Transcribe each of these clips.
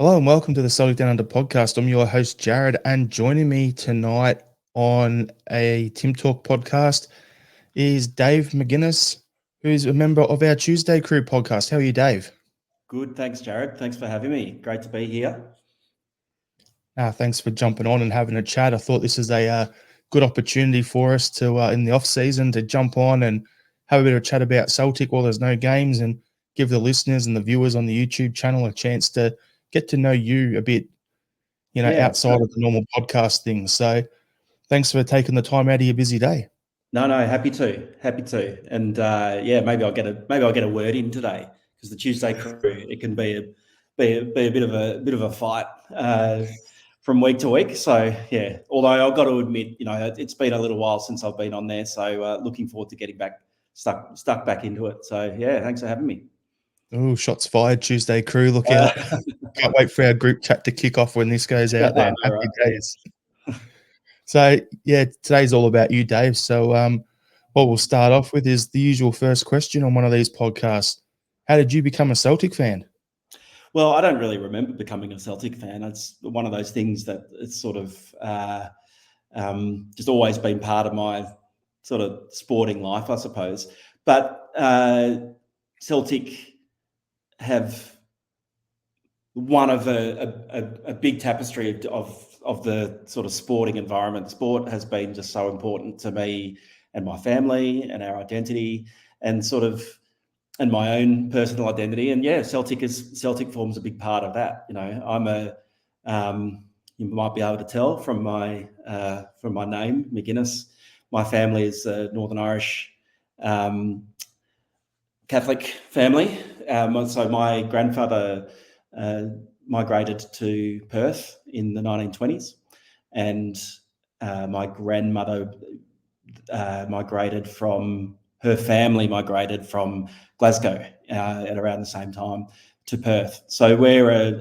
Hello and welcome to the Celtic Down Under podcast. I'm your host, Jarrod, and joining me tonight on a Tim Talk podcast is Dave McGinniss, who's a member of our Tuesday Crew podcast. How are you, Dave? Good, thanks, Jarrod. Thanks for having me. Great to be here. Thanks for jumping on and having a chat. I thought this is a good opportunity for us to, in the off season, to jump on and have a bit of a chat about Celtic while there's no games and give the listeners and the viewers on the YouTube channel a chance to get to know you a bit, outside of the normal podcast thing. So thanks for taking the time out of your busy day. No, happy to. And maybe I'll get a word in today because the Tuesday Crew, it can be a bit of a fight from week to week. So yeah, although I've got to admit, it's been a little while since I've been on there. So looking forward to getting back stuck back into it. So yeah, thanks for having me. Oh, shots fired, Tuesday Crew. Look out. Can't wait for our group chat to kick off when this goes out there. Happy days. So, yeah, today's all about you, Dave. So what we'll start off with is the usual first question on one of these podcasts. How did you become a Celtic fan? Well, I don't really remember becoming a Celtic fan. It's one of those things that it's sort of just always been part of my sort of sporting life, I suppose. But Celtic have one of a big tapestry of the sort of sporting environment. Sport has been just so important to me and my family and our identity and and my own personal identity. And yeah, Celtic forms a big part of that. I'm you might be able to tell from my name, McGinniss. My family is Northern Irish Catholic family. So my grandfather migrated to Perth in the 1920s, and my grandmother migrated from Glasgow at around the same time to Perth. So we're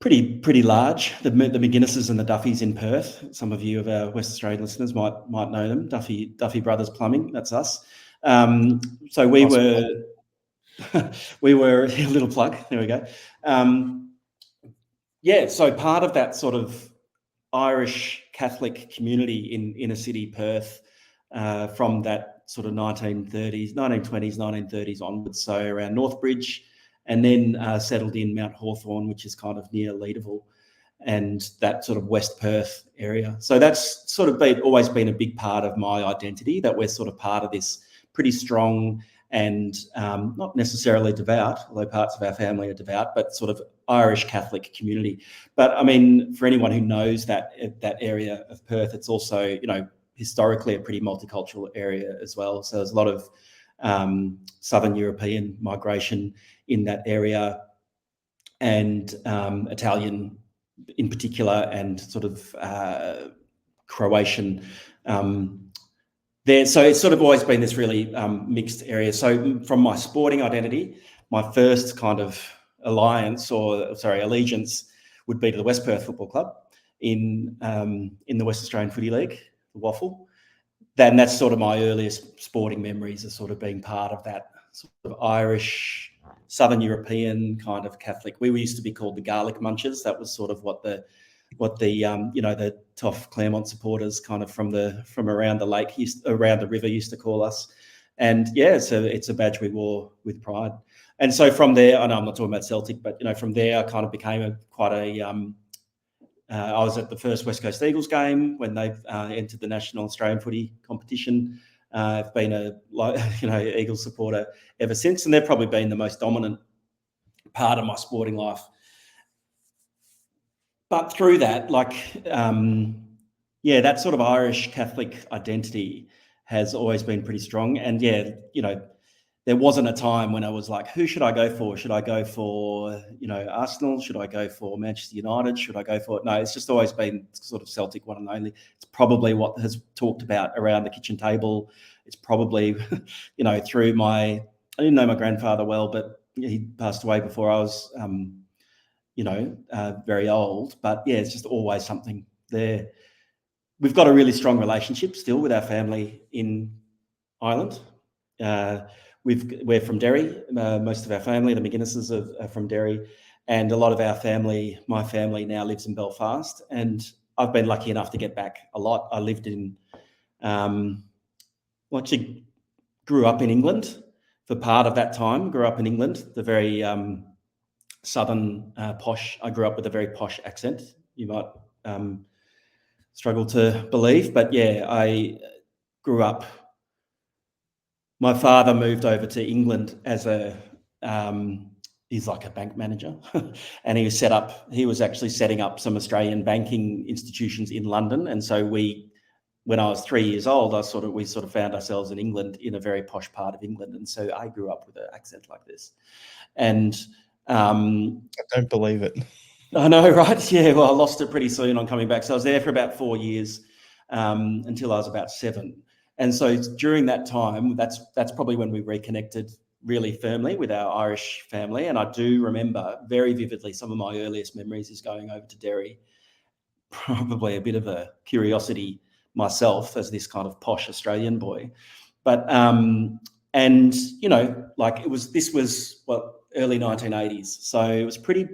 pretty large. The McGinnisses and the Duffys in Perth. Some of you of our West Australian listeners might know them. Duffy Brothers Plumbing. That's us. So we were we were a little plug. There we go. So part of that sort of Irish Catholic community in inner city Perth from that sort of 1920s, 1930s onwards. So around Northbridge, and then settled in Mount Hawthorn, which is kind of near Leederville, and that sort of West Perth area. So that's sort of always been a big part of my identity, that we're sort of part of this pretty strong and not necessarily devout, although parts of our family are devout, but sort of Irish Catholic community. But I mean, for anyone who knows that area of Perth, it's also, historically a pretty multicultural area as well. So there's a lot of Southern European migration in that area, and Italian in particular, and sort of Croatian there. So it's sort of always been this really mixed area. So from my sporting identity, my first kind of allegiance would be to the West Perth Football Club in the West Australian Footy League, the Waffle. Then that's sort of my earliest sporting memories of sort of being part of that sort of Irish, Southern European kind of Catholic. We used to be called the Garlic Munchers. That was sort of what the tough Claremont supporters kind of from around the lake, around the river, used to call us. And yeah, so it's a badge we wore with pride. And so from there, I know I'm not talking about Celtic, but from there I kind of became I was at the first West Coast Eagles game when they entered the National Australian Footy competition. I've been a Eagles supporter ever since, and they've probably been the most dominant part of my sporting life. But through that, that sort of Irish Catholic identity has always been pretty strong. And there wasn't a time when I was like, who should I go for? Should I go for, Arsenal? Should I go for Manchester United? Should I go for it? No, it's just always been sort of Celtic one and only. It's probably what has talked about around the kitchen table. It's probably, through I didn't know my grandfather well, but he passed away before I was, very old. But yeah, it's just always something there. We've got a really strong relationship still with our family in Ireland. We're from Derry. Most of our family, the McGinnisses, are from Derry, And a lot of my family now lives in Belfast, and I've been lucky enough to get back a lot. I lived in, actually grew up in England for part of that time. Grew up in England, the very southern posh. I grew up with a very posh accent. You might struggle to believe, but yeah, I grew up. My father moved over to England as he's like a bank manager, and he was actually setting up some Australian banking institutions in London. And so when I was 3 years old, we sort of found ourselves in England, in a very posh part of England. And so I grew up with an accent like this. And I don't believe it. I know, right? Yeah, well, I lost it pretty soon on coming back. So I was there for about 4 years, until I was about 7. And so during that time, that's probably when we reconnected really firmly with our Irish family. And I do remember very vividly, some of my earliest memories is going over to Derry, probably a bit of a curiosity myself as this kind of posh Australian boy. But, and, you know, like this was early 1980s. So it was pretty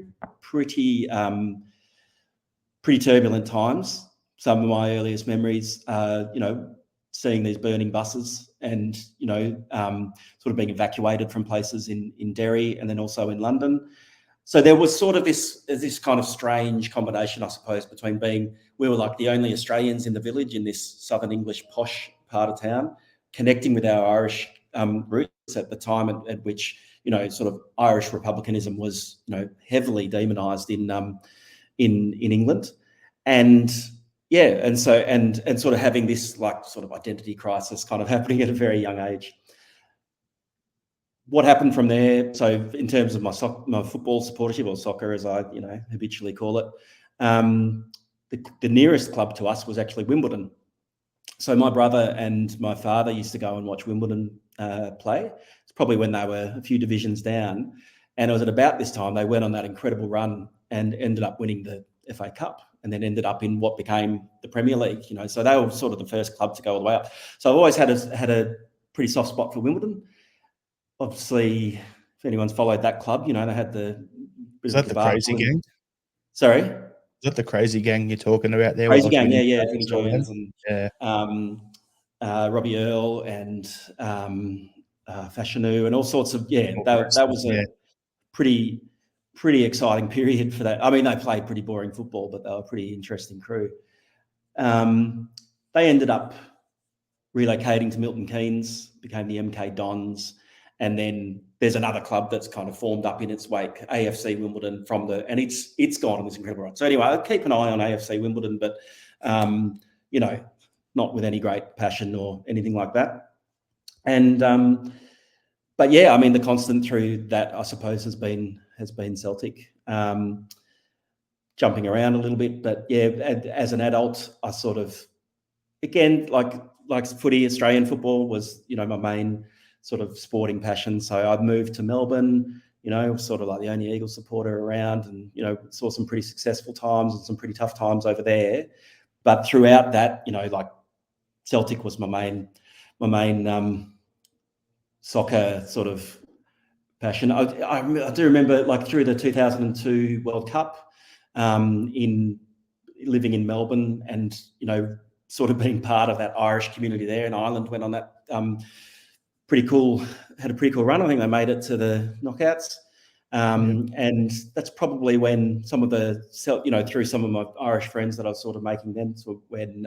turbulent times. Some of my earliest memories, you know, seeing these burning buses and, you know, sort of being evacuated from places in Derry and then also in London. So there was sort of this kind of strange combination, I suppose, between we were like the only Australians in the village in this southern English posh part of town, connecting with our Irish roots at the time at which, you know, sort of Irish republicanism was, you know, heavily demonised in England. And yeah, and so and sort of having this like sort of identity crisis kind of happening at a very young age. What happened from there? So in terms of my football supportership, or soccer as I, you know, habitually call it, the nearest club to us was actually Wimbledon. So my brother and my father used to go and watch Wimbledon play. It's probably when they were a few divisions down, and it was at about this time they went on that incredible run and ended up winning the FA Cup, and then ended up in what became the Premier League. You know, so they were sort of the first club to go all the way up. So I've always had a pretty soft spot for Wimbledon. Obviously, if anyone's followed that club, you know, they had the... Is that the Crazy Gang? Sorry? Is that the Crazy Gang you're talking about there? Crazy Gang, yeah. Vinnie Jones and yeah. Robbie Earle and Fashanu and all sorts of... Yeah, that was a pretty exciting period for that. I mean, they played pretty boring football, but they were a pretty interesting crew. They ended up relocating to Milton Keynes, became the MK Dons, and then there's another club that's kind of formed up in its wake, AFC Wimbledon, and it's gone on this incredible run. So anyway, I keep an eye on AFC Wimbledon, but you know, not with any great passion or anything like that. And but yeah, I mean, the constant through that, I suppose, has been Celtic. Jumping around a little bit, but yeah, as an adult, I sort of, again, like footy, Australian football was, you know, my main sort of sporting passion. So I moved to Melbourne, you know, sort of like the only Eagles supporter around, and, you know, saw some pretty successful times and some pretty tough times over there. But throughout that, you know, like Celtic was my main soccer sort of passion. I do remember, like, through the 2002 World Cup, in living in Melbourne and, you know, sort of being part of that Irish community there, and Ireland went on that had a pretty cool run. I think they made it to the knockouts. And that's probably when some of the, you know, through some of my Irish friends that I was sort of making then, so when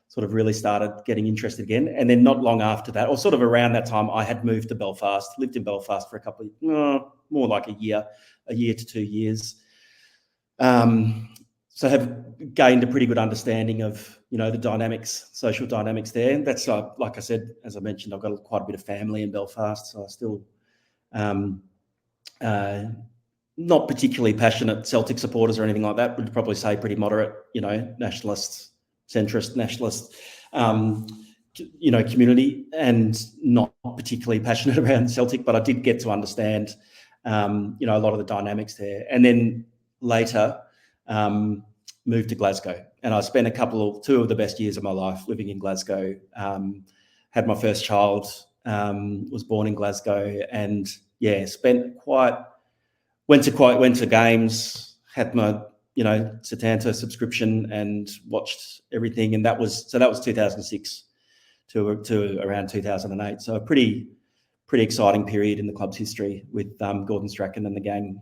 sort of really started getting interested again. And then not long after that, or sort of around that time, I had moved to Belfast, lived in Belfast for a couple of, more like a year to 2 years. So have gained a pretty good understanding of, you know, the social dynamics there. And that's, like I said, as I mentioned, I've got quite a bit of family in Belfast, so I still not particularly passionate Celtic supporters or anything like that. Would probably say pretty moderate, you know, centrist nationalist, you know, community, and not particularly passionate around Celtic. But I did get to understand, you know, a lot of the dynamics there. And then later, moved to Glasgow, and I spent two of the best years of my life living in Glasgow. Had my first child, was born in Glasgow, and yeah, went to games, had my Setanta subscription and watched everything, and that was 2006 to around 2008. So a pretty exciting period in the club's history with Gordon Strachan and the game,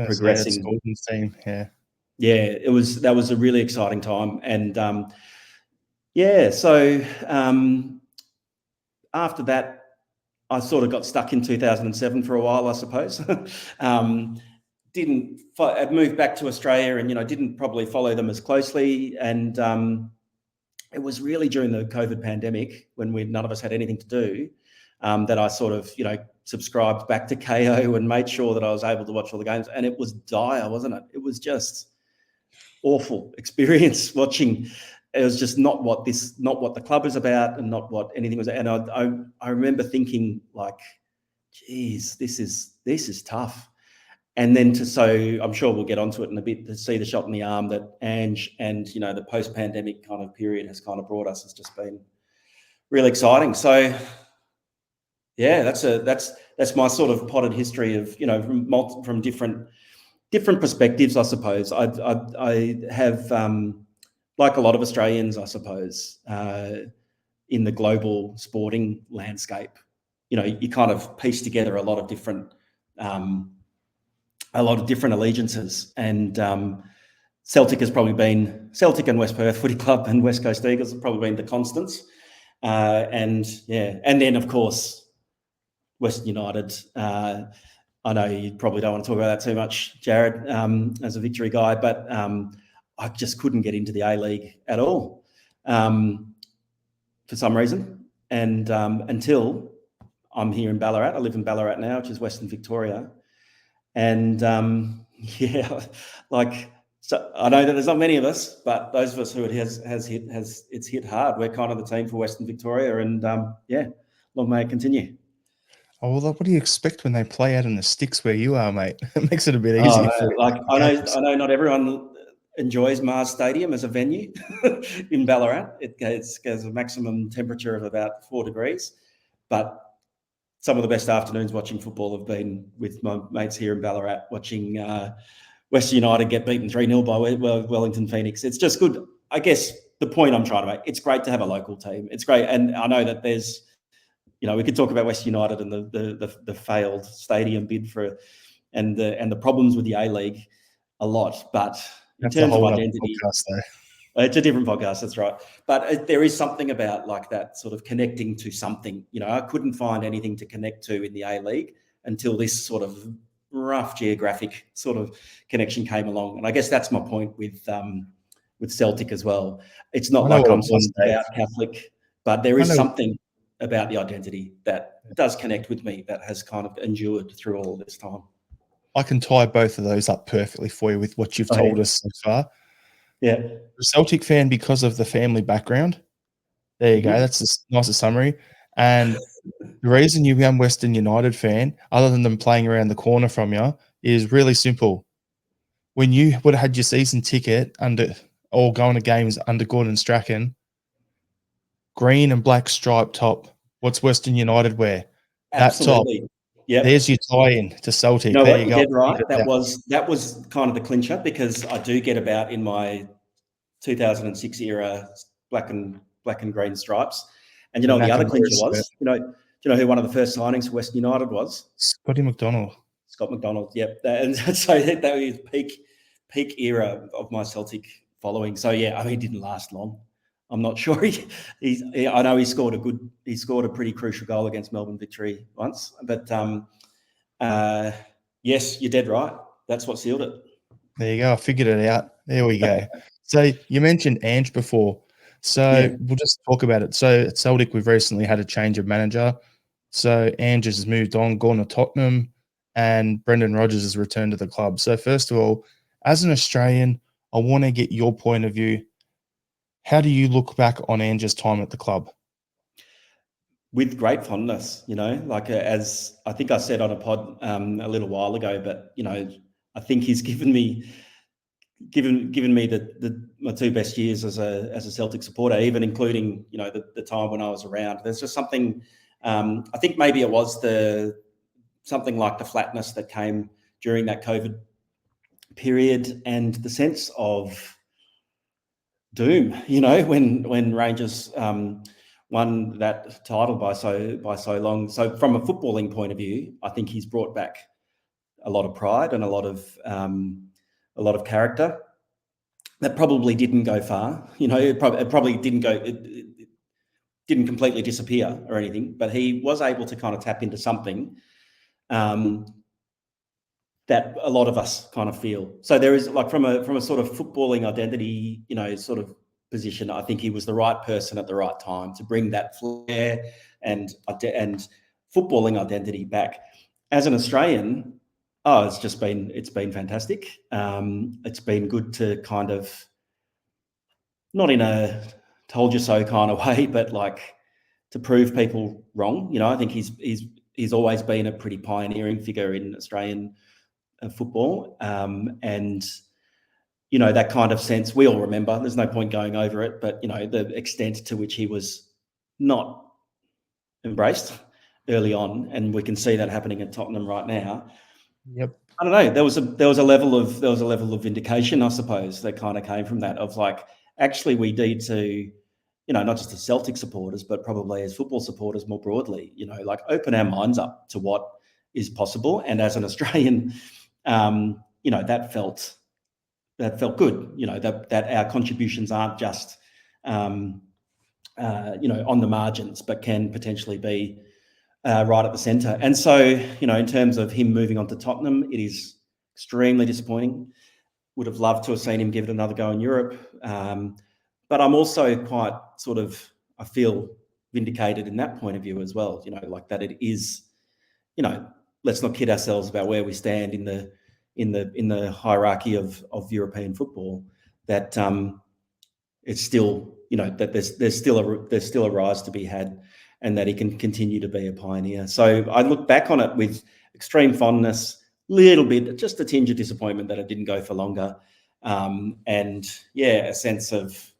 progressing. Gordon's team, yeah. Yeah, that was a really exciting time, and so after that, I sort of got stuck in 2007 for a while, I suppose. I'd moved back to Australia and, didn't probably follow them as closely. And it was really during the COVID pandemic when none of us had anything to do that I sort of, subscribed back to KO and made sure that I was able to watch all the games. And it was dire, wasn't it? It was just awful experience watching. It was just not what the club is about and not what anything was. And I remember thinking like, geez, this is tough. And then so I'm sure we'll get onto it in a bit, to see the shot in the arm that Ange and, the post-pandemic kind of period has kind of brought us has just been really exciting. So yeah, that's my sort of potted history of, from different perspectives, I suppose. I have, like a lot of Australians, I suppose, in the global sporting landscape, you kind of piece together a lot of different allegiances, and Celtic and West Perth Footy Club and West Coast Eagles have probably been the constants, and then of course Western United. I know you probably don't want to talk about that too much, Jarrod, as a Victory guy, but I just couldn't get into the A-League at all for some reason, and until I'm here in Ballarat. I live in Ballarat now, which is Western Victoria. And so I know that there's not many of us, but those of us who it has hit hard. We're kind of the team for Western Victoria, and long may it continue. Oh, well, what do you expect when they play out in the sticks where you are, mate? It makes it a bit easier. I know not everyone enjoys Mars Stadium as a venue in Ballarat. It has a maximum temperature of about 4 degrees, but some of the best afternoons watching football have been with my mates here in Ballarat, watching Western United get beaten 3-0 by Wellington Phoenix. It's just good. I guess the point I'm trying to make, it's great to have a local team. It's great. And I know that there's, we could talk about Western United and the failed stadium bid and the problems with the A-League a lot. But in terms of identity, it's a different podcast, that's right. But there is something about like that sort of connecting to something. I couldn't find anything to connect to in the A-League until this sort of rough geographic sort of connection came along. And I guess that's my point with Celtic as well. It's not like I'm sort of about Catholic, but there is something about the identity that does connect with me that has kind of endured through all this time. I can tie both of those up perfectly for you with what you've told us so far. Yeah. A Celtic fan because of the family background. There you go. That's the nicest summary. And the reason you become Western United fan, other than them playing around the corner from you, is really simple. When you would have had your season ticket or going to games under Gordon Strachan, green and black striped top. What's Western United wear? Absolutely. That top. Yeah. There's your tie-in to Celtic. There you go. Dead right. That was kind of the clincher, because I do get about in my 2006 era black and green stripes. And the other clincher was, do you know who one of the first signings for Western United was? Scott McDonald. Yep. And so that was peak era of my Celtic following. So yeah, I mean, he didn't last long. I'm not sure I know he scored a pretty crucial goal against Melbourne Victory once, but yes, you're dead right. That's what sealed it. There you go. I figured it out. There we go. So you mentioned Ange before. So we'll just talk about it. So at Celtic, we've recently had a change of manager. So Ange has moved on, gone to Tottenham, and Brendan Rodgers has returned to the club. So first of all, as an Australian, I want to get your point of view. How do you look back on Ange's time at the club? With great fondness, as I think I said on a pod a little while ago, but I think he's given me my 2 best years as a Celtic supporter, even including the time when I was around. There's just something. I think maybe it was something like the flatness that came during that COVID period, and the sense of doom, when Rangers won that title by so long. So from a footballing point of view, I think he's brought back a lot of pride and a lot of character. That probably didn't go far, it probably didn't go. It didn't completely disappear or anything, but he was able to kind of tap into something that a lot of us kind of feel. So there is, like, from a sort of footballing identity, sort of position, I think he was the right person at the right time to bring that flair and footballing identity back. As an Australian, it's been fantastic. It's been good to kind of, not in a told you so kind of way, but like to prove people wrong. I think he's always been a pretty pioneering figure in Australian football, and that kind of sense we all remember. There's no point going over it, but the extent to which he was not embraced early on, and we can see that happening at Tottenham right now. Yep. I don't know. There was a level of vindication, I suppose, that kind of came from that, of like, actually we need to, not just as Celtic supporters, but probably as football supporters more broadly, like open our minds up to what is possible. And as an Australian, that felt good, that our contributions aren't just, on the margins, but can potentially be right at the centre. And so, in terms of him moving on to Tottenham, it is extremely disappointing. Would have loved to have seen him give it another go in Europe. But I'm also quite I feel vindicated in that point of view as well, like that it is, let's not kid ourselves about where we stand in the hierarchy of European football, that it's still, that there's still a rise to be had, and that he can continue to be a pioneer. So I look back on it with extreme fondness, little bit, just a tinge of disappointment that it didn't go for longer. And yeah, a sense of,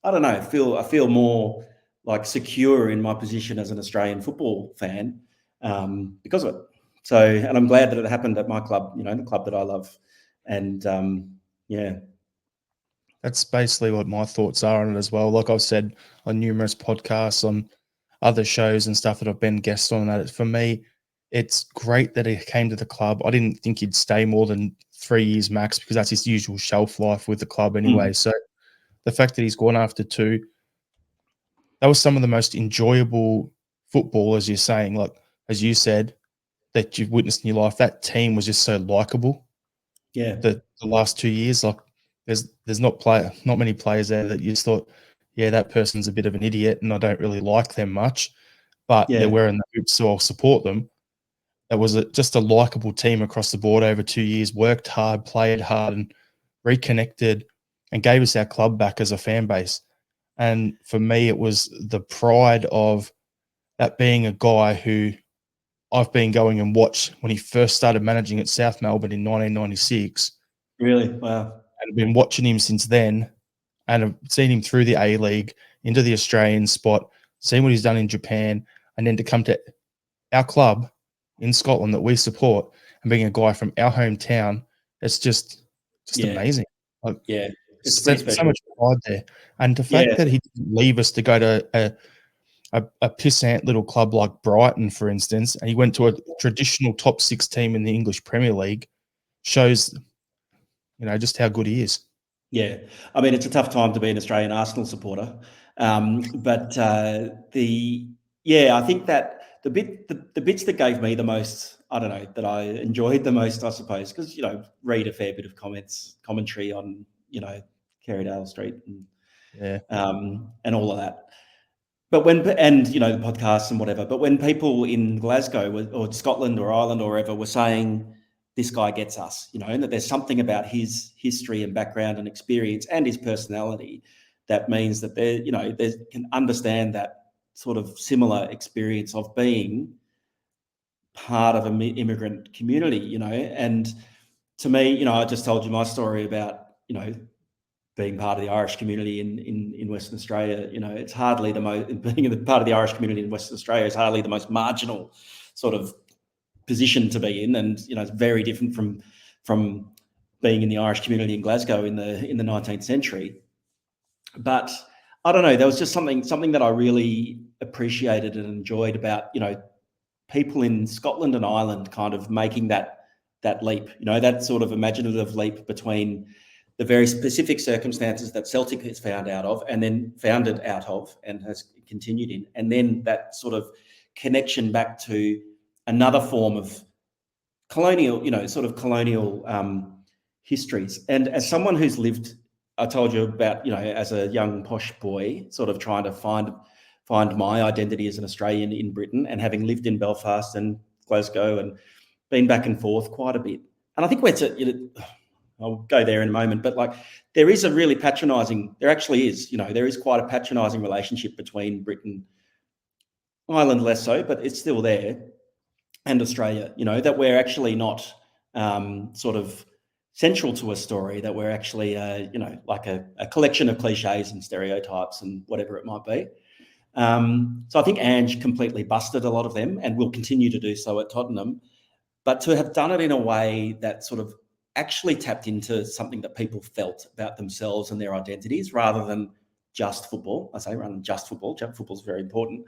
I don't know, I feel more like secure in my position as an Australian football fan because of it. So, and I'm glad that it happened at my club, the club that I love. And yeah. That's basically what my thoughts are on it as well. Like I've said on numerous podcasts, on other shows and stuff that I've been guests on, that for me, it's great that he came to the club. I didn't think he'd stay more than 3 years max, because that's his usual shelf life with the club anyway. So the fact that he's gone after 2, that was some of the most enjoyable football, as you're saying, like as you said, that you've witnessed in your life. That team was just so likable. Yeah. The last 2 years, like there's not many players there that you just thought, yeah, that person's a bit of an idiot and I don't really like them much, but they're wearing the hoops, so I'll support them. It was just a likable team across the board over 2 years, worked hard, played hard, and reconnected, and gave us our club back as a fan base. And for me, it was the pride of that being a guy who I've been going and watched when he first started managing at South Melbourne in 1996. Really? Wow. And I've been watching him since then, and I've seen him through the A-League into the Australian spot, seen what he's done in Japan, and then to come to our club in Scotland that we support, and being a guy from our hometown, it's just amazing. Like, it's so much pride there. And the fact that he didn't leave us to go to a pissant little club like Brighton, for instance, and he went to a traditional top 6 team in the English Premier League, shows, just how good he is. Yeah. I mean, it's a tough time to be an Australian Arsenal supporter. But I think that the bits that gave me the most, I don't know, that I enjoyed the most, I suppose, because, read a fair bit of commentary on, Kerrydale Street and all of that. But the podcasts and whatever, but when people in Glasgow or Scotland or Ireland or wherever were saying, this guy gets us, and that there's something about his history and background and experience and his personality that means that they can understand that sort of similar experience of being part of an immigrant community, and to me, I just told you my story about, being part of the Irish community in Western Australia. It's hardly the most, being part of the Irish community in Western Australia is hardly the most marginal sort of position to be in, and it's very different from being in the Irish community in Glasgow in the 19th century. But I don't know, there was just something that I really appreciated and enjoyed about people in Scotland and Ireland kind of making that leap, that sort of imaginative leap between the very specific circumstances that Celtic has founded out of and has continued in, and then that sort of connection back to another form of colonial, histories. And as someone who's lived, I told you about, as a young posh boy, sort of trying to find my identity as an Australian in Britain, and having lived in Belfast and Glasgow and been back and forth quite a bit. And I think I'll go there in a moment, but there is a really patronising, there actually is, there is quite a patronising relationship between Britain, Ireland less so, but it's still there, and Australia, that we're actually not sort of central to a story, that we're actually, like a collection of cliches and stereotypes and whatever it might be. So I think Ange completely busted a lot of them and will continue to do so at Tottenham. But to have done it in a way that sort of actually tapped into something that people felt about themselves and their identities, rather than just football. I say rather than just football. Football is very important.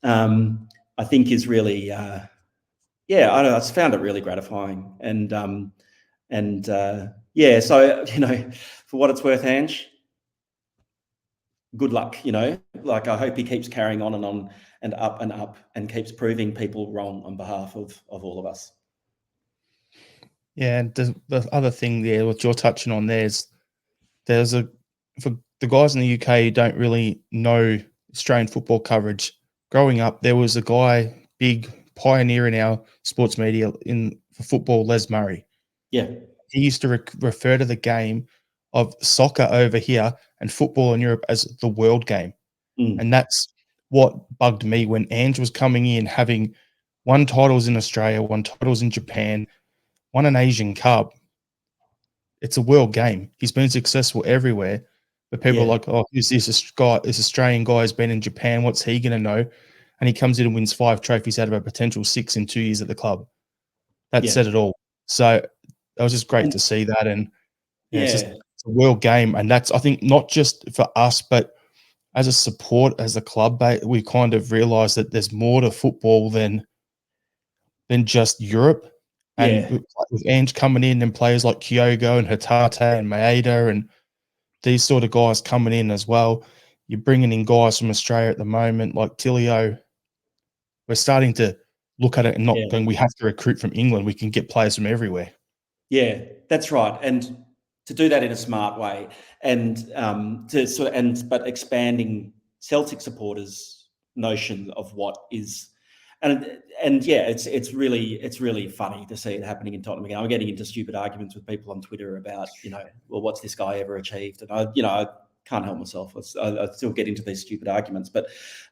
I think is really, I don't know. I just found it really gratifying, and so for what it's worth, Ange, good luck. I hope he keeps carrying on and up and keeps proving people wrong on behalf of all of us. Yeah, and the other thing there, what you're touching on there, is for the guys in the UK who don't really know Australian football coverage. Growing up, there was a guy, big pioneer in our sports media for football, Les Murray. Yeah. He used to refer to the game of soccer over here and football in Europe as the world game. And that's what bugged me when Ange was coming in, having won titles in Australia, won titles in Japan, won an Asian Cup. It's a world game. He's been successful everywhere. But people are like, oh, who's this guy? This Australian guy has been in Japan. What's he going to know? And he comes in and wins 5 trophies out of a potential 6 in 2 years at the club. That said it all. So it was just great to see that. And it's a world game. And that's, I think, not just for us, but as a support, as a club, we kind of realised that there's more to football than just Europe. And with Ange coming in and players like Kyogo and Hatate and Maeda and these sort of guys coming in as well, you're bringing in guys from Australia at the moment like Tilio. We're starting to look at it and not going, we have to recruit from England. We can get players from everywhere. Yeah, that's right. And to do that in a smart way, and but expanding Celtic supporters' notion of what is, it's really funny to see it happening in Tottenham again. I'm getting into stupid arguments with people on Twitter about, well, what's this guy ever achieved? And I can't help myself. I still get into these stupid arguments, but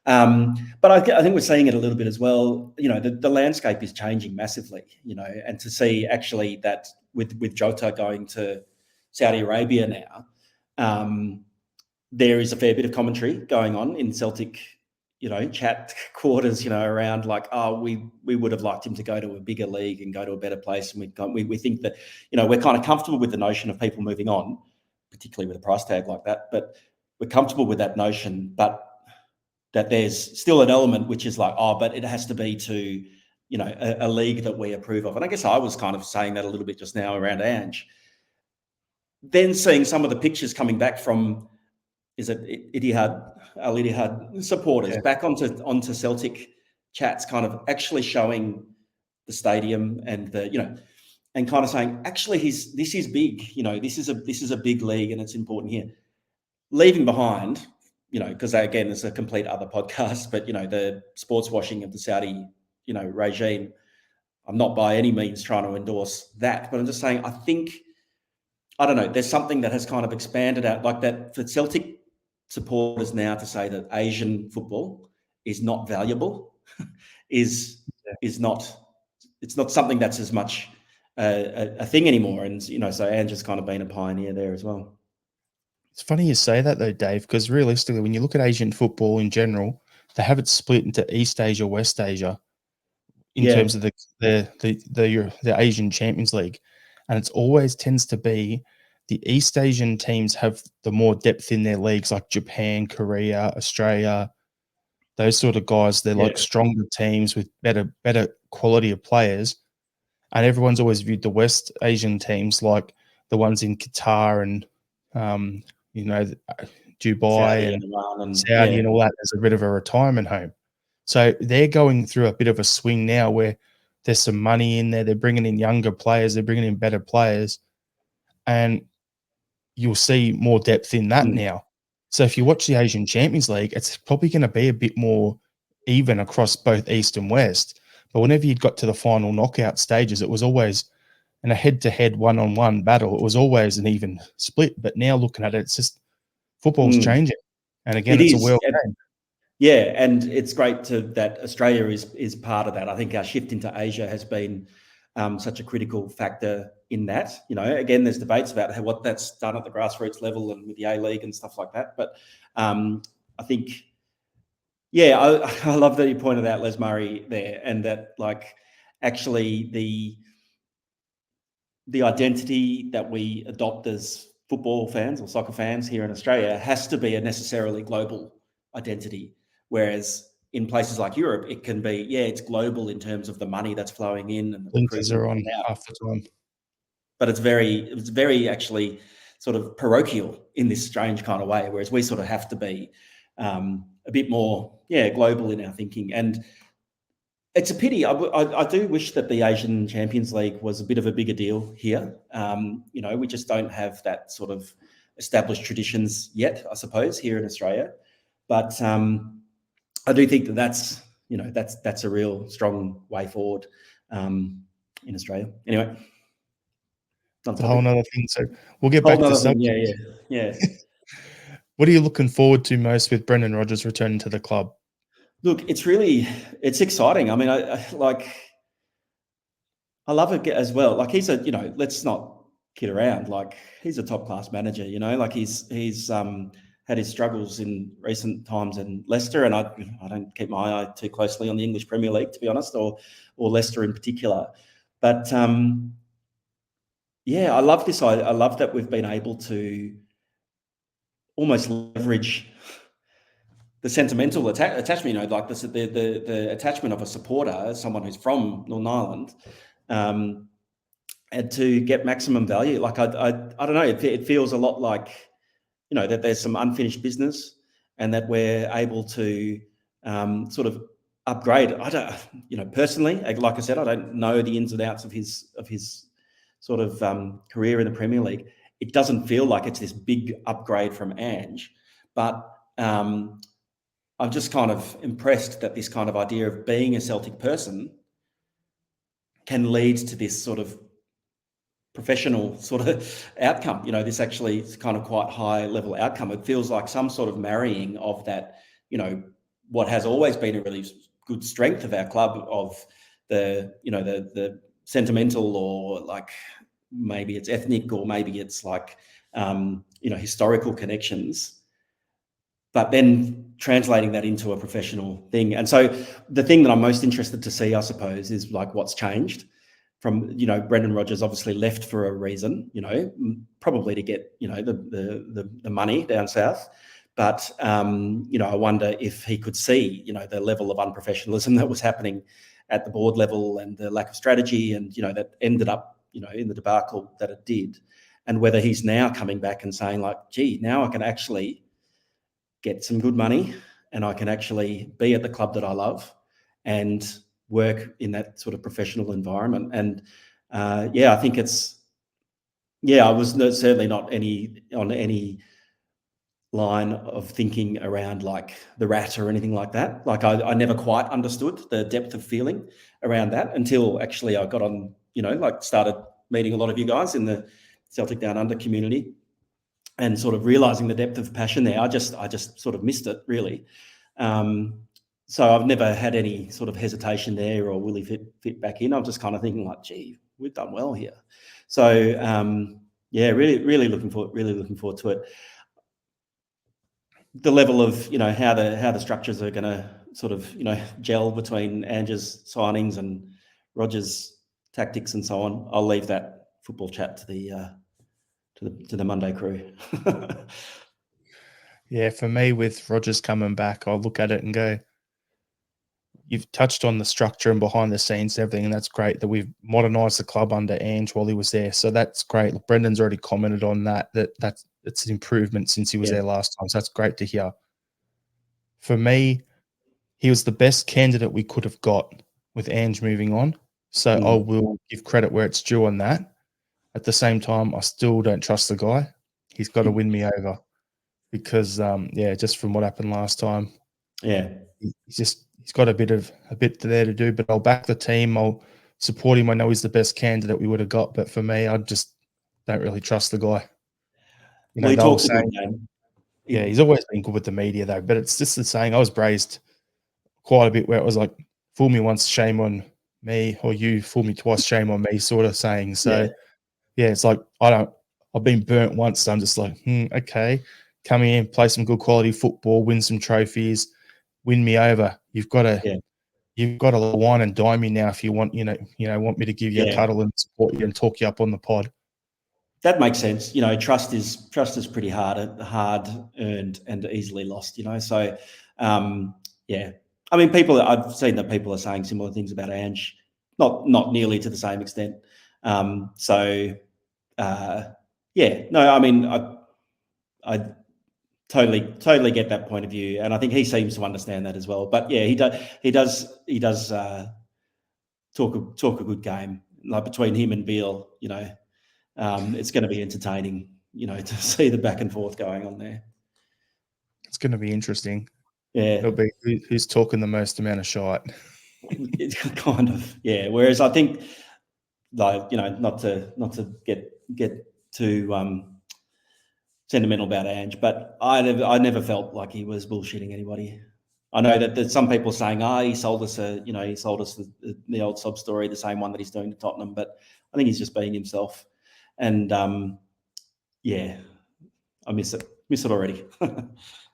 I think we're seeing it a little bit as well. The landscape is changing massively. And to see actually that with Jota going to Saudi Arabia now, there is a fair bit of commentary going on in Celtic, chat quarters, around like, oh, we would have liked him to go to a bigger league and go to a better place, and we think that, we're kind of comfortable with the notion of people moving on, particularly with a price tag like that, but we're comfortable with that notion, but that there's still an element which is like, oh, but it has to be to, a league that we approve of. And I guess I was kind of saying that a little bit just now around Ange. Then seeing some of the pictures coming back from, is it Al Ittihad supporters back onto Celtic chats, kind of actually showing the stadium and and kind of saying, actually, this is big. This is a big league and it's important here. Leaving behind, because again, it's a complete other podcast, but the sports washing of the Saudi, regime. I'm not by any means trying to endorse that, but I'm just saying, I don't know, there's something that has kind of expanded out like that for Celtic supporters now to say that Asian football is not valuable is not, it's not something that's as much a thing anymore. And, so Ange has kind of been a pioneer there as well. It's funny you say that though, Dave, because realistically, when you look at Asian football in general, they have it split into East Asia, West Asia. in terms of the Asian Champions League, and it's always tends to be the East Asian teams have the more depth in their leagues, like Japan, Korea, Australia, those sort of guys. They're like stronger teams with better quality of players, and everyone's always viewed the West Asian teams like the ones in Qatar and Dubai Saudi and and Saudi and all that as a bit of a retirement home. So they're going through a bit of a swing now where there's some money in there. They're bringing in younger players. They're bringing in better players. And you'll see more depth in that now. So if you watch the Asian Champions League, it's probably going to be a bit more even across both East and West. But whenever you got to the final knockout stages, it was always in a head-to-head, one-on-one battle. It was always an even split. But now looking at it, it's just football's changing. And again, it's a world game. Yeah, and it's great that Australia is part of that. I think our shift into Asia has been such a critical factor in that. Again, there's debates about what that's done at the grassroots level and with the A-League and stuff like that. But I think, I love that you pointed out Les Murray there, and that actually the identity that we adopt as football fans or soccer fans here in Australia has to be a necessarily global identity. Whereas in places like Europe, it can be, it's global in terms of the money that's flowing in and the Blinkers are on half the time. But it's very actually sort of parochial in this strange kind of way, whereas we sort of have to be a bit more, global in our thinking. And it's a pity. I do wish that the Asian Champions League was a bit of a bigger deal here. We just don't have that sort of established traditions yet, I suppose, here in Australia. But I do think that's a real strong way forward in Australia. Anyway, it's a whole other thing. So we'll get back to subject. Yeah. What are you looking forward to most with Brendan Rodgers returning to the club? Look, it's exciting. I mean, I love it as well. He's let's not kid around. He's a top class manager. He's had his struggles in recent times in Leicester, and I don't keep my eye too closely on the English Premier League, to be honest, or Leicester in particular. But I love this. I love that we've been able to almost leverage the sentimental attachment. The attachment of a supporter, someone who's from Northern Ireland, and to get maximum value. I don't know. It feels a lot like, that there's some unfinished business, and that we're able to sort of upgrade. I don't, personally, like I said, I don't know the ins and outs of his sort of career in the Premier League. It doesn't feel like it's this big upgrade from Ange, but I'm just kind of impressed that this kind of idea of being a Celtic person can lead to this sort of professional sort of outcome. This actually is kind of quite high level outcome. It feels like some sort of marrying of that, what has always been a really good strength of our club, of the sentimental, or maybe it's ethnic, or maybe it's historical connections, but then translating that into a professional thing. And so the thing that I'm most interested to see, I suppose, is what's changed from, Brendan Rodgers obviously left for a reason, probably to get, the money down south. But, I wonder if he could see, the level of unprofessionalism that was happening at the board level, and the lack of strategy, and, that ended up, in the debacle that it did. And whether he's now coming back and saying gee, now I can actually get some good money, and I can actually be at the club that I love and work in that sort of professional environment. And I think it's, I was certainly not on any line of thinking around the rat or anything like that. I never quite understood the depth of feeling around that until actually I got on, started meeting a lot of you guys in the Celtic Down Under community, and sort of realizing the depth of passion there. I just sort of missed it, really. So I've never had any sort of hesitation there, or will he fit back in? I'm just kind of thinking gee, we've done well here. So really looking forward to it. The level of how the structures are going to sort of, gel between Ange's signings and Roger's tactics and so on, I'll leave that football chat to the Monday crew. Yeah, for me, with Rodgers coming back, I'll look at it and go, you've touched on the structure and behind the scenes and everything, and that's great that we've modernised the club under Ange while he was there. So that's great. Brendan's already commented on that's it's an improvement since he was there last time. So that's great to hear. For me, he was the best candidate we could have got with Ange moving on. So I will give credit where it's due on that. At the same time, I still don't trust the guy. He's got to win me over because, just from what happened last time, he's got a bit there to do. But I'll back the team. I'll support him. I know he's the best candidate we would have got, but for me, I just don't really trust the guy. Well, he talks a good game. Yeah, he's always been good with the media though. But it's just the saying. I was praised quite a bit where it was like, fool me once, shame on me, or you fool me twice, shame on me, sort of saying. So it's like I've been burnt once, so I'm just like, okay, come in, play some good quality football, win some trophies, win me over. You've got to wine and dine me now if you want, want me to give you a cuddle and support you and talk you up on the pod. That makes sense. Trust is pretty hard earned and easily lost. So I mean, I've seen that people are saying similar things about Ange, not nearly to the same extent. I mean, I totally get that point of view, and I think he seems to understand that as well. But yeah, he does talk a good game, like between him and Beale. It's going to be entertaining, to see the back and forth going on there. It's going to be interesting. Yeah, it'll be who's talking the most amount of shite. It's kind of, yeah. Whereas I think, like, not to get too sentimental about Ange, but I never felt like he was bullshitting anybody. I know that there's some people saying, he sold us the old sob story, the same one that he's doing to Tottenham, but I think he's just being himself. And I miss it already.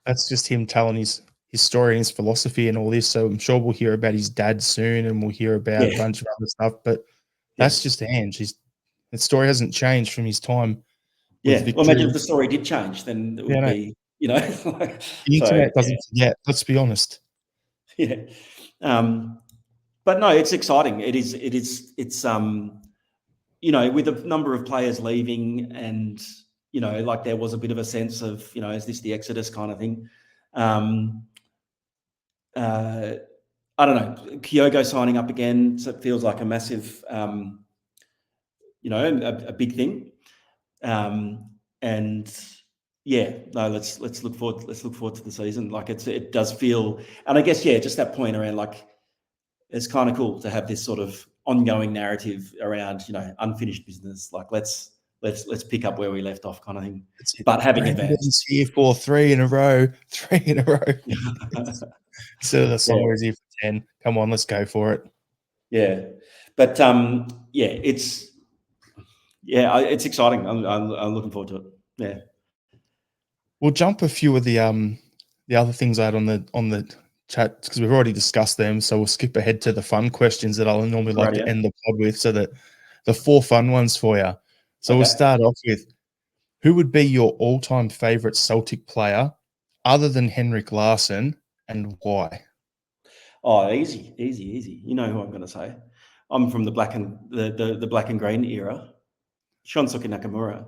That's just him telling his story and his philosophy and all this. So I'm sure we'll hear about his dad soon, and we'll hear about a bunch of other stuff. But that's just Ange. His story hasn't changed from his time. Well, imagine if the story did change, then it would be, the internet doesn't forget. Let's be honest. Yeah, but no, it's exciting. It's with a number of players leaving, and like there was a bit of a sense of, is this the Exodus kind of thing? I don't know. Kyogo signing up again, so it feels like a massive, a big thing. Let's look forward. Let's look forward to the season. Like it does feel, and I guess just that point around, like, it's kind of cool to have this sort of ongoing narrative around unfinished business. Like let's pick up where we left off, kind of thing. But having advanced here for 3 in a row. So the song was here for 10. Come on, let's go for it. Yeah, but it's exciting. I'm looking forward to it. Yeah, we'll jump a few of the other things out on the chat because we've already discussed them. So we'll skip ahead to the fun questions that I'll normally like to end the pod with. So that the 4 fun ones for you. So we'll start off with, who would be your all-time favourite Celtic player other than Henrik Larsson, and why? Oh, easy. You know who I'm going to say. I'm from the black and green era. Shunsuke Nakamura,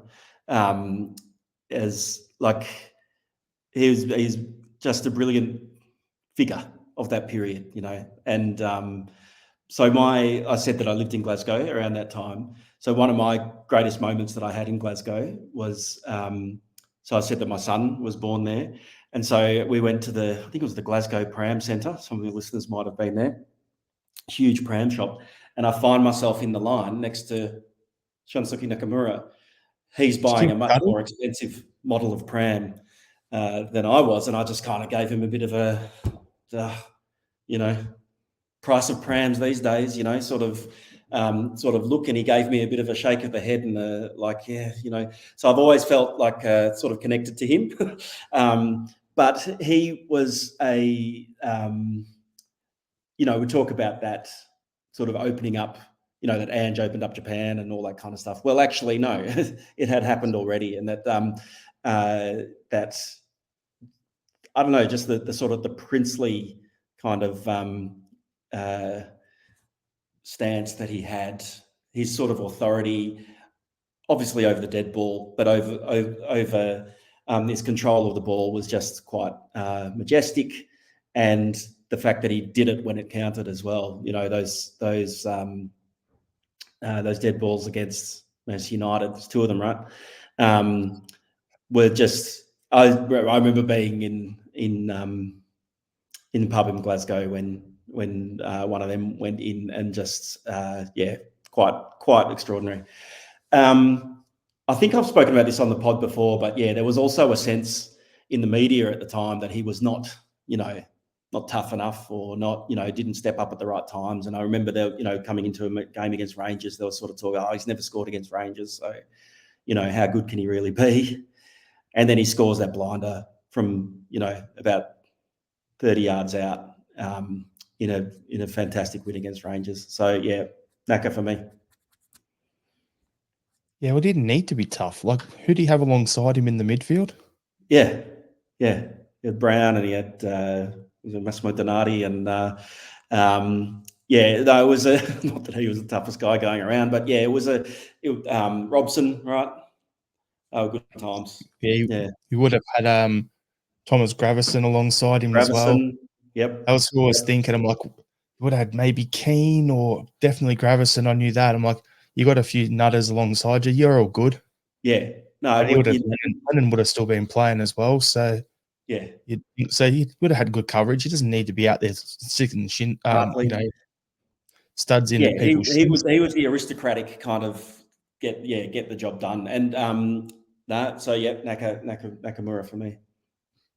he's just a brilliant figure of that period, And I said that I lived in Glasgow around that time. So one of my greatest moments that I had in Glasgow was, so I said that my son was born there. And so we went to I think it was the Glasgow Pram Centre. Some of the listeners might have been there. Huge pram shop. And I find myself in the line next to Shunsuke Nakamura. He's buying a much more expensive model of pram than I was. And I just kind of gave him a bit of a price of prams these days, sort of look, and he gave me a bit of a shake of the head and so I've always felt like sort of connected to him. But he was we talk about that sort of opening up, that Ange opened up Japan and all that kind of stuff. Well, actually, no, it had happened already, and that that I don't know, just the sort of the princely kind of stance that he had, his sort of authority, obviously over the dead ball, but over his control of the ball was just quite majestic, and the fact that he did it when it counted as well. Those dead balls against Manchester United, there's two of them, right? Were just. I remember being in the pub in Glasgow when one of them went in, and just quite extraordinary. I think I've spoken about this on the pod before, but yeah, there was also a sense in the media at the time that he was not tough enough, or not, didn't step up at the right times. And I remember coming into a game against Rangers, they were sort of talking, he's never scored against Rangers, so how good can he really be? And then he scores that blinder from about 30 yards out in a fantastic win against Rangers. So yeah, Naka for me. Yeah, well, he didn't need to be tough. Like, who do you have alongside him in the midfield? Yeah. He had Brown, and he had Massimo Donati, and it was not that he was the toughest guy going around, but yeah, it was Robson, right? Oh, good times. Yeah, you would have had Thomas Gravison alongside him as well. Yep. That was who I was thinking. I'm like, you would have had maybe Keane or definitely Gravison. I knew that. I'm like, you got a few nutters alongside you. You're all good. Yeah. No, Lennon would have still been playing as well. So yeah. You would have had good coverage. He doesn't need to be out there sticking studs in people's shins. He was the aristocratic kind of get the job done. And Nakamura for me.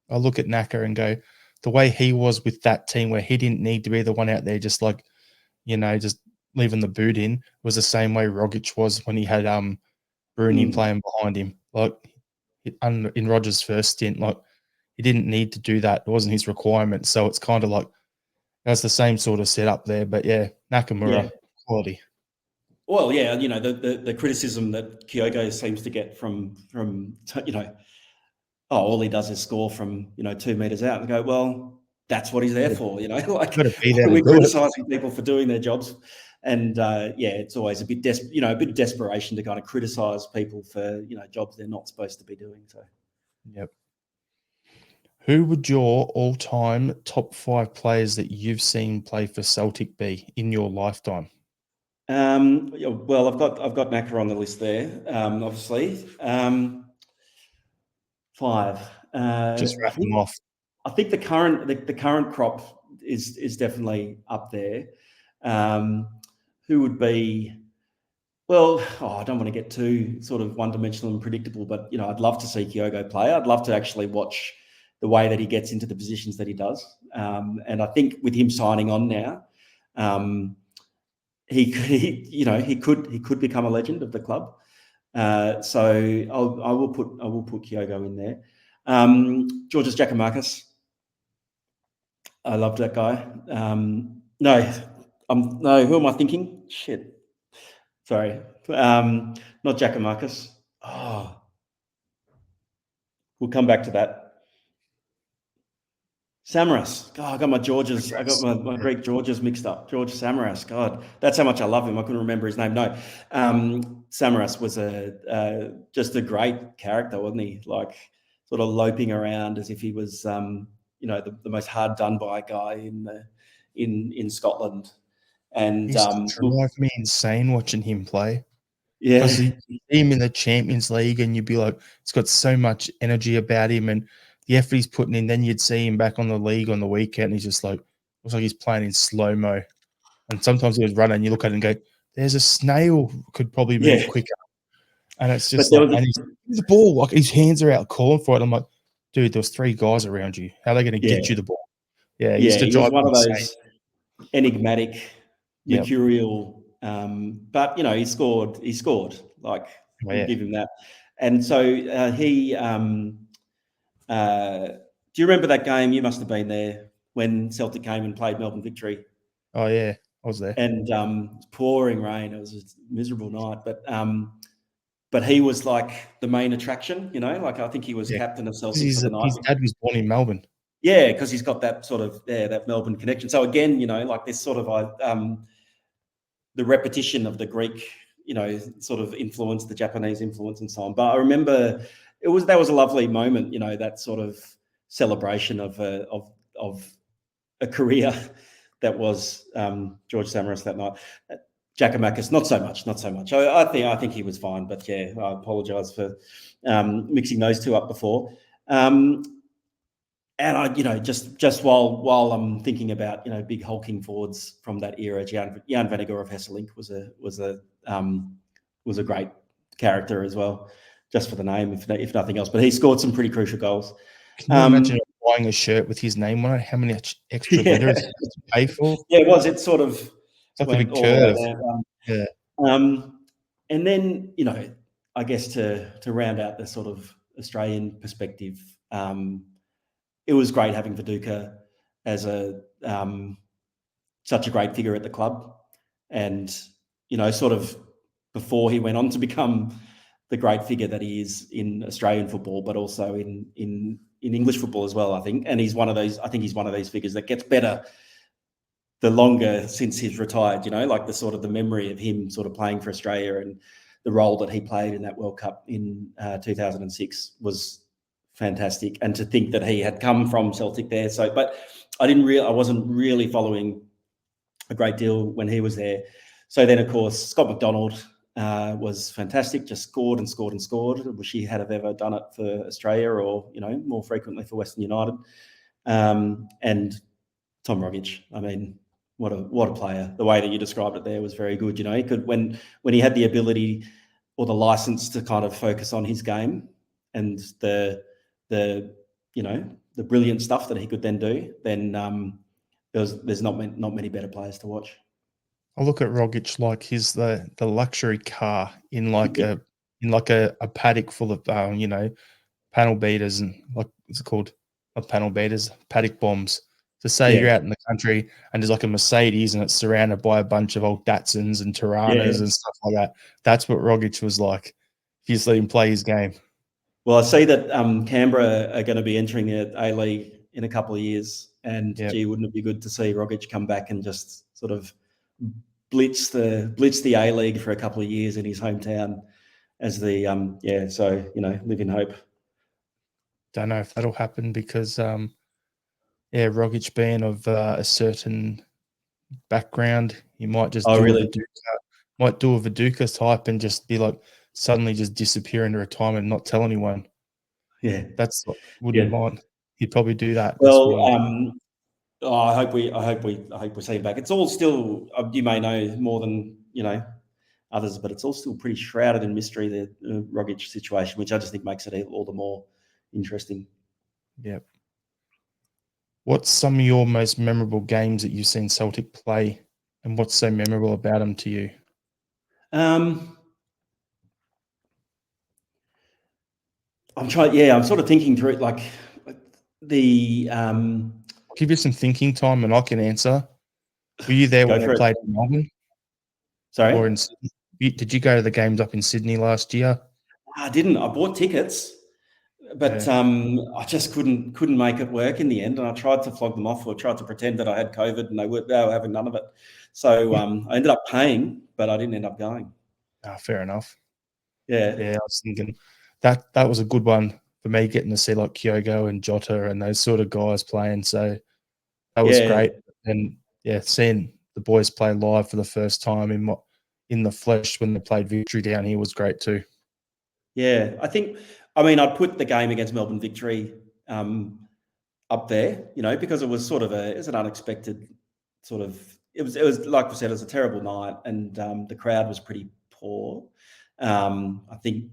I look at Naka and go, the way he was with that team, where he didn't need to be the one out there, just like, just leaving the boot in, was the same way Rogic was when he had Rooney playing behind him. Like in Rodgers' first stint, like he didn't need to do that. It wasn't his requirement. So it's kind of like that's the same sort of setup there. But yeah, Nakamura, quality. Well, yeah, the criticism that Kyogo seems to get from all he does is score from 2 meters out, and go, well, that's what he's there for, like we're criticizing people for doing their jobs, and it's always a bit a bit of desperation to kind of criticize people for jobs they're not supposed to be doing. So, yep. Who would your all-time top 5 players that you've seen play for Celtic be in your lifetime? Well, I've got Naka on the list there, obviously. 5. Just rattle them off. I think the current crop is definitely up there. Who would be? Well, I don't want to get too sort of one-dimensional and predictable, but I'd love to see Kyogo play. I'd love to actually watch the way that he gets into the positions that he does. And I think with him signing on now, he could become a legend of the club. So I will put Kyogo in there. Georges Giakoumakis. I love that guy. Who am I thinking? Shit. Sorry. Not Giakoumakis. We'll come back to that. Samaras. God, I got my Greek Georges mixed up. George Samaras. God, that's how much I love him. I couldn't remember his name. No. Samaras was just a great character, wasn't he? Like sort of loping around as if he was the most hard done by guy in Scotland. And drive me insane watching him play. Yeah. Because you see him in the Champions League and you'd be like, it's got so much energy about him and the effort he's putting in. Then you'd see him back on the league on the weekend and he's just like, looks like he's playing in slow-mo. And sometimes he was running and you look at it and go, there's a snail could probably move quicker. And it's just and he's the ball, like his hands are out calling for it. I'm like, dude, there was 3 guys around you. How are they going to get you the ball? Yeah, he was one of those enigmatic, mercurial, but he scored. Like we'll give him that. And so he. Do you remember that game? You must have been there when Celtic came and played Melbourne Victory. Oh yeah, I was there. and pouring rain. It was a miserable night, but he was like the main attraction, like I think he was Yeah, captain of because Celtic for the night. his dad was born in Melbourne. Yeah, because he's got that sort of that Melbourne connection. So again, like this sort of the repetition of the Greek, sort of influence, the Japanese influence, and so on. But I remember that was a lovely moment, that sort of celebration of a career that was George Samaras that night. Giakoumakis, not so much. I think he was fine, but yeah, I apologise for mixing those two up before. And I, just while I'm thinking about big hulking forwards from that era, Jan Vennegoor of Hesselink was a great character as well, just for the name, if nothing else. But he scored some pretty crucial goals. Can you imagine buying a shirt with his name on it? How many extra letters to pay for? Yeah, it was. It sort of It's like a went big all the way curve. there. Yeah. And then, I guess to round out the sort of Australian perspective, it was great having Viduka as such a great figure at the club. And, sort of before he went on to become the great figure that he is in Australian football, but also in English football as well, I think. And he's one of these figures that gets better the longer since he's retired, like the memory of him sort of playing for Australia and the role that he played in that World Cup in 2006 was fantastic. And to think that he had come from Celtic there. So, but I wasn't really following a great deal when he was there. So then, of course, Scott McDonald was fantastic, just scored and scored and scored. I wish he had have ever done it for Australia or, more frequently for Western United. And Tom Rogic, I mean, what a player. The way that you described it there was very good. He could, when he had the ability or the license to kind of focus on his game and the brilliant stuff that he could then do, then there's not many better players to watch. I look at Rogic like he's the luxury car in like a paddock full of panel beaters and like what's it called? Not panel beaters, paddock bombs. To say you're out in the country and there's like a Mercedes and it's surrounded by a bunch of old Datsuns and Tiranas and stuff like that. That's what Rogic was like. If you just let him play his game. Well, I see that Canberra are going to be entering the A-League in a couple of years, and gee, wouldn't it be good to see Rogic come back and just sort of blitz the A-League for a couple of years in his hometown as the so live in hope. Don't know if that'll happen because Rogic being of a certain background, he might just do a Viduka type and just be like suddenly just disappear into retirement and not tell anyone. Yeah, that's what wouldn't mind. He'd probably do that. Well, I hope we see him back. It's all still, you may know more than others, but it's all still pretty shrouded in mystery, the Rogic situation, which I just think makes it all the more interesting. Yep. What's some of your most memorable games that you've seen Celtic play, and what's so memorable about them to you? I'm sort of thinking through it, like the. I'll give you some thinking time, and I can answer. Were you there when they played in Melbourne? Sorry, or in Sydney? Did you go to the games up in Sydney last year? I didn't. I bought tickets, but I just couldn't make it work in the end. And I tried to flog them off, or tried to pretend that I had COVID, and they were having none of it. So I ended up paying, but I didn't end up going. Fair enough. Yeah, I was thinking that was a good one for me, getting to see like Kyogo and Jota and those sort of guys playing. So that was great. And seeing the boys play live for the first time in the flesh when they played Victory down here was great too. Yeah, I'd put the game against Melbourne Victory up there, because it was sort of it was an unexpected sort of, it was like we said, it was a terrible night, and the crowd was pretty poor. I think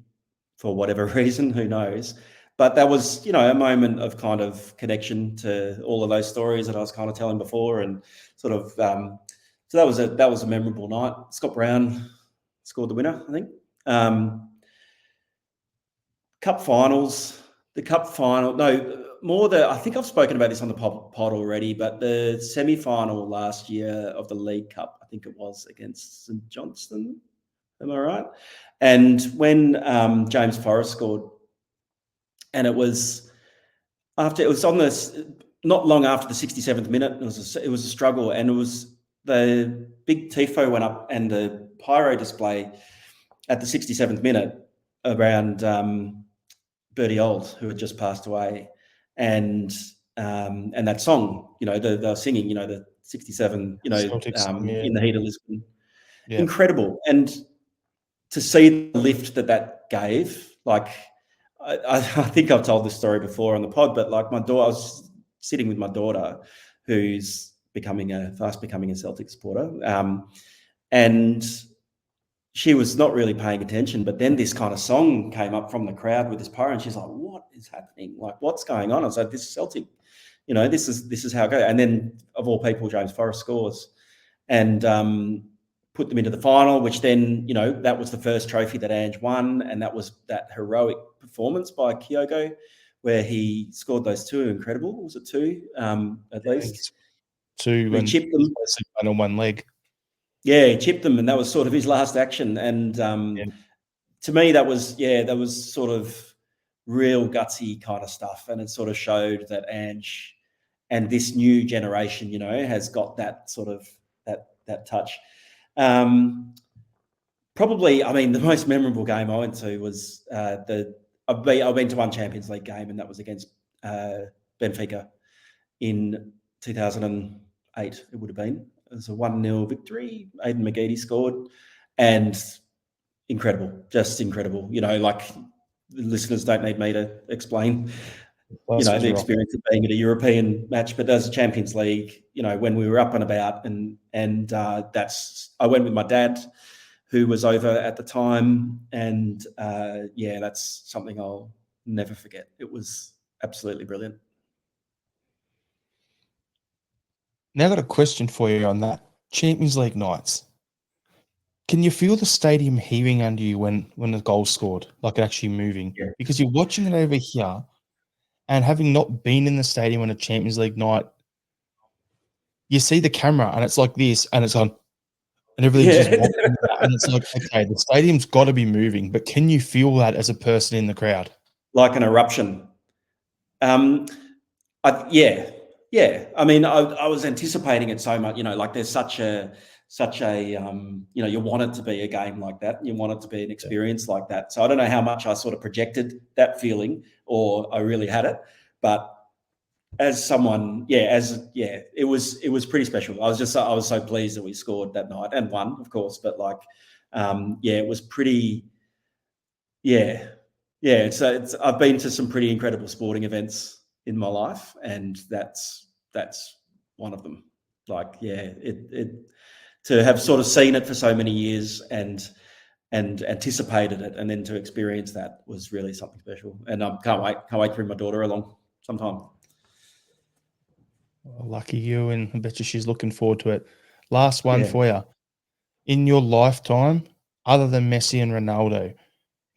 for whatever reason, who knows? But that was, a moment of kind of connection to all of those stories that I was kind of telling before, and sort of, so that was a memorable night. Scott Brown scored the winner, I think. Cup finals, the cup final. No, I think I've spoken about this on the pod already, but the semi-final last year of the League Cup, I think it was against St Johnstone, am I right? And when James Forrest scored, and it was on this not long after the 67th minute, it was a struggle, and it was the big tifo went up and the pyro display at the 67th minute around Bertie Old, who had just passed away, and that song, they were singing, the 67, Celtic song, yeah. in the heat of Lisbon. Yeah. Incredible. And to see the lift that gave, like, I think I've told this story before on the pod, but like I was sitting with my daughter, who's fast becoming a Celtic supporter, and she was not really paying attention. But then this kind of song came up from the crowd with this pyro, and she's like, "What is happening? Like, what's going on?" I was like, "This is Celtic, this is how it goes." And then, of all people, James Forrest scores, and put them into the final, which then, that was the first trophy that Ange won. And that was that heroic performance by Kyogo, where he scored those two. Incredible. Was it two at least? Two. He chipped them. On one leg. Yeah, he chipped them, and that was sort of his last action. And to me, that was sort of real gutsy kind of stuff. And it sort of showed that Ange and this new generation, has got that sort of that touch. Probably, I mean, the most memorable game I went to was I've been to one Champions League game, and that was against Benfica in 2008. It would have been. It was a 1-0 victory. Aidan McGeady scored, and incredible, just incredible. Like, the listeners don't need me to explain, the experience of being at a European match, but as a Champions League, when we were up and about, and I went with my dad, who was over at the time, and that's something I'll never forget. It was absolutely brilliant. Now I've got a question for you on that. Champions League nights. Can you feel the stadium heaving under you when the goal scored, like it actually moving? Yeah. Because you're watching it over here, and having not been in the stadium on a Champions League night, you see the camera and it's like this, and it's on, and everything's just walking, and it's like, okay, the stadium's got to be moving, but can you feel that as a person in the crowd? Like an eruption. Yeah. I mean, I was anticipating it so much. Like, there's such a you want it to be a game like that. You want it to be an experience like that. So I don't know how much I sort of projected that feeling, or I really had it, but as someone, it was pretty special. I was so pleased that we scored that night and won, of course. But like, it was pretty. Yeah. So I've been to some pretty incredible sporting events in my life, and that's one of them. Like, it to have sort of seen it for so many years and anticipated it, and then to experience that was really something special. And I can't wait to bring my daughter along sometime. Well, lucky you, and I bet you she's looking forward to it. Last one for you. In your lifetime, other than Messi and Ronaldo,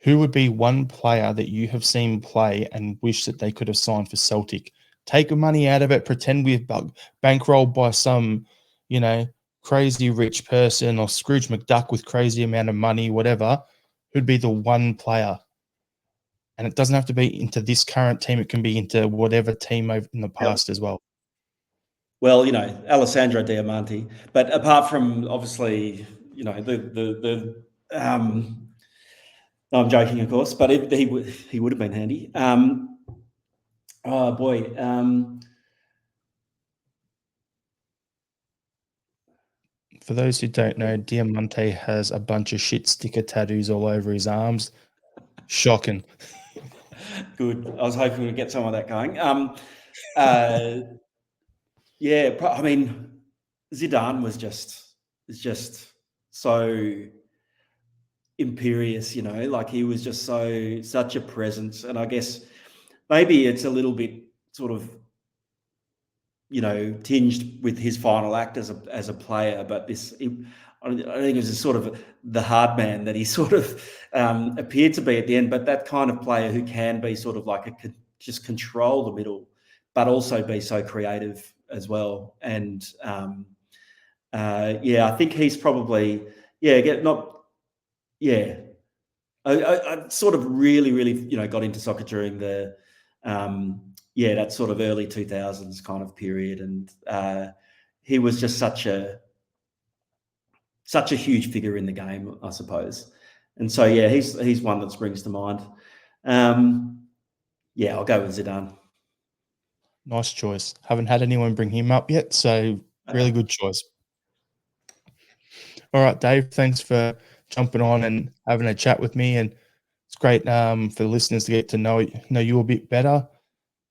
who would be one player that you have seen play and wish that they could have signed for Celtic? Take the money out of it, pretend we've bankrolled by some, crazy rich person, or Scrooge McDuck with crazy amount of money, whatever. Who'd be the one player? And it doesn't have to be into this current team. It can be into whatever team over in the past as well. Well, Alessandro Diamanti. But apart from, obviously, the no, I'm joking, of course, but he would have been handy. Oh boy. For those who don't know, Diamante has a bunch of shit sticker tattoos all over his arms. Shocking. Good. I was hoping we'd get some of that going. I mean, Zidane is just so imperious, like, he was just such a presence. And I guess maybe it's a little bit sort of, tinged with his final act as a player, but I think it was sort of the hard man that he sort of appeared to be at the end, but that kind of player who can be sort of like just control the middle but also be so creative as well. And I think he's probably I sort of really got into soccer during the that sort of early 2000s kind of period, and he was just such a huge figure in the game, I suppose. And so he's one that springs to mind. I'll go with Zidane. Nice choice. Haven't had anyone bring him up yet, so really good choice. All right, Dave, thanks for jumping on and having a chat with me, and it's great for the listeners to get to know you a bit better.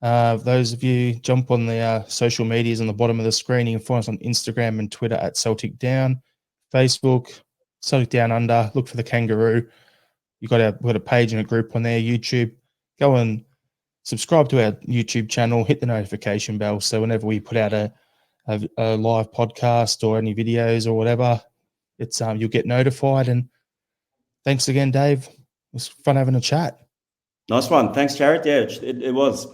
Those of you, jump on the social medias on the bottom of the screen. You can find us on Instagram and Twitter at Celtic Down, Facebook, Celtic Down Under. Look for the kangaroo. We've got a page and a group on there. YouTube. Go and subscribe to our YouTube channel. Hit the notification bell so whenever we put out a live podcast or any videos or whatever, it's you'll get notified. And thanks again, Dave. It was fun having a chat. Nice one. Thanks, Jarrod. Yeah, it was.